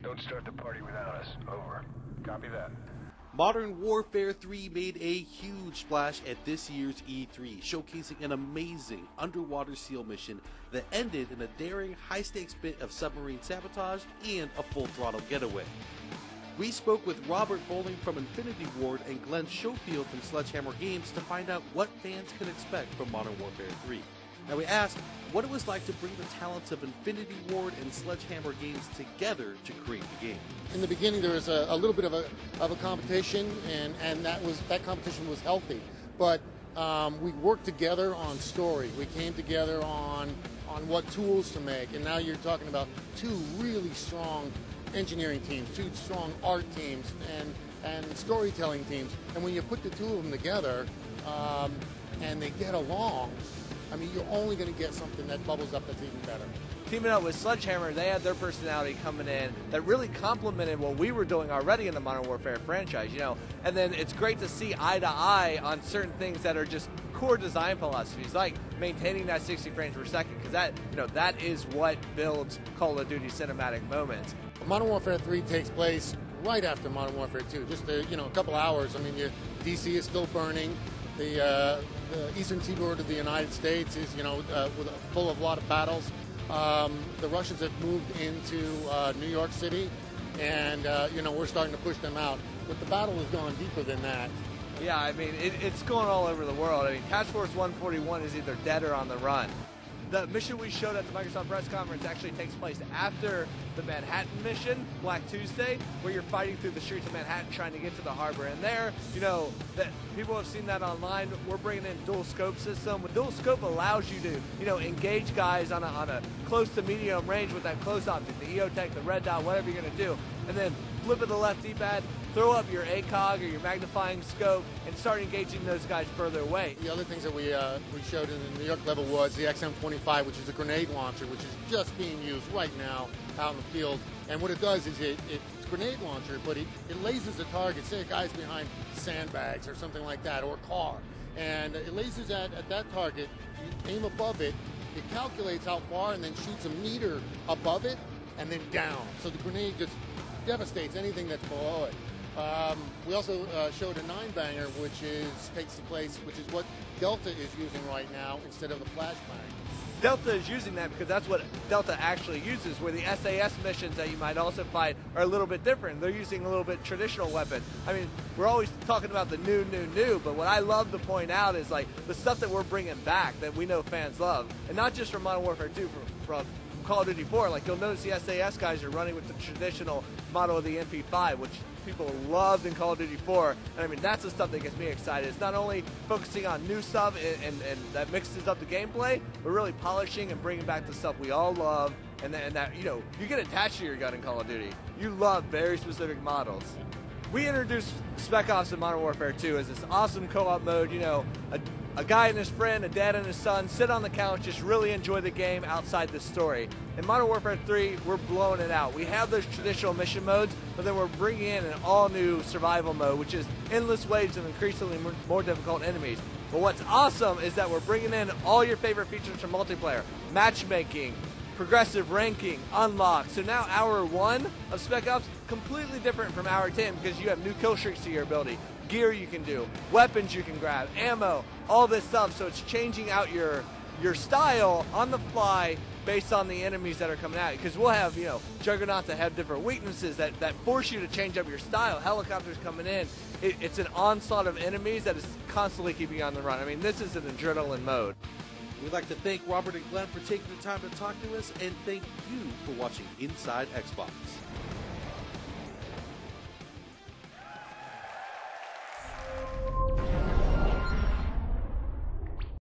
Don't start the party without us. Over. Copy that. Modern Warfare 3 made a huge splash at this year's E3, showcasing an amazing underwater SEAL mission that ended in a daring, high-stakes bit of submarine sabotage and a full-throttle getaway. We spoke with Robert Bowling from Infinity Ward and Glenn Schofield from Sledgehammer Games to find out what fans can expect from Modern Warfare 3. Now we asked what it was like to bring the talents of Infinity Ward and Sledgehammer Games together to create the game. In the beginning, there was a little bit of a competition, and that competition was healthy. But we worked together on story. We came together on what tools to make, and now you're talking about two really strong engineering teams, two strong art teams, and storytelling teams. And when you put the two of them together, and they get along, I mean, you're only going to get something that bubbles up that's even better. Teaming up with Sledgehammer, they had their personality coming in that really complemented what we were doing already in the Modern Warfare franchise, you know. And then it's great to see eye to eye on certain things that are just core design philosophies, like maintaining that 60 frames per second, because that, you know, that is what builds Call of Duty cinematic moments. Modern Warfare 3 takes place right after Modern Warfare 2, just a couple hours. I mean, DC is still burning. The eastern seaboard of the United States is, full of a lot of battles. The Russians have moved into New York City, and, we're starting to push them out. But the battle has gone deeper than that. Yeah, I mean, it's going all over the world. I mean, Task Force 141 is either dead or on the run. The mission we showed at the Microsoft press conference actually takes place after the Manhattan mission, Black Tuesday, where you're fighting through the streets of Manhattan trying to get to the harbor. And there, that people have seen that online. We're bringing in dual scope system. The dual scope allows you to, engage guys on a close to medium range with that close optic, the EOTech, the red dot, whatever you're going to do, and then flip of the left D-pad, throw up your ACOG or your magnifying scope, and start engaging those guys further away. The other things that we showed in the New York level was the XM25, which is a grenade launcher, which is just being used right now out in the field. And what it does is it's a grenade launcher, but it lasers a target, say a guy's behind sandbags or something like that, or a car. And it lasers at that target, you aim above it, it calculates how far, and then shoots a meter above it, and then down. So the grenade just devastates anything that's below it. We also showed a 9-banger, which takes the place, which is what Delta is using right now instead of the flashbang. Delta is using that because that's what Delta actually uses, where the SAS missions that you might also fight are a little bit different. They're using a little bit traditional weapon. I mean, we're always talking about the new, but what I love to point out is like the stuff that we're bringing back that we know fans love, and not just from Modern Warfare 2, from Call of Duty 4. Like, you'll notice the SAS guys are running with the traditional model of the MP5, which people loved in Call of Duty 4, and I mean, that's the stuff that gets me excited. It's not only focusing on new stuff and that mixes up the gameplay, but really polishing and bringing back the stuff we all love, and that you get attached to your gun in Call of Duty. You love very specific models. We introduced Spec Ops in Modern Warfare 2 as this awesome co-op mode, a guy and his friend, a dad and his son, sit on the couch, just really enjoy the game outside the story. In Modern Warfare 3, we're blowing it out. We have those traditional mission modes, but then we're bringing in an all-new survival mode, which is endless waves of increasingly more difficult enemies. But what's awesome is that we're bringing in all your favorite features from multiplayer: matchmaking, progressive ranking, unlock. So now Hour 1 of Spec Ops, completely different from Hour 10 because you have new kill streaks to your ability, gear you can do, weapons you can grab, ammo, all this stuff. So it's changing out your style on the fly based on the enemies that are coming at you. Because we'll have, juggernauts that have different weaknesses that force you to change up your style. Helicopters coming in. It's an onslaught of enemies that is constantly keeping you on the run. I mean, this is an adrenaline mode. We'd like to thank Robert and Glenn for taking the time to talk to us, and thank you for watching Inside Xbox.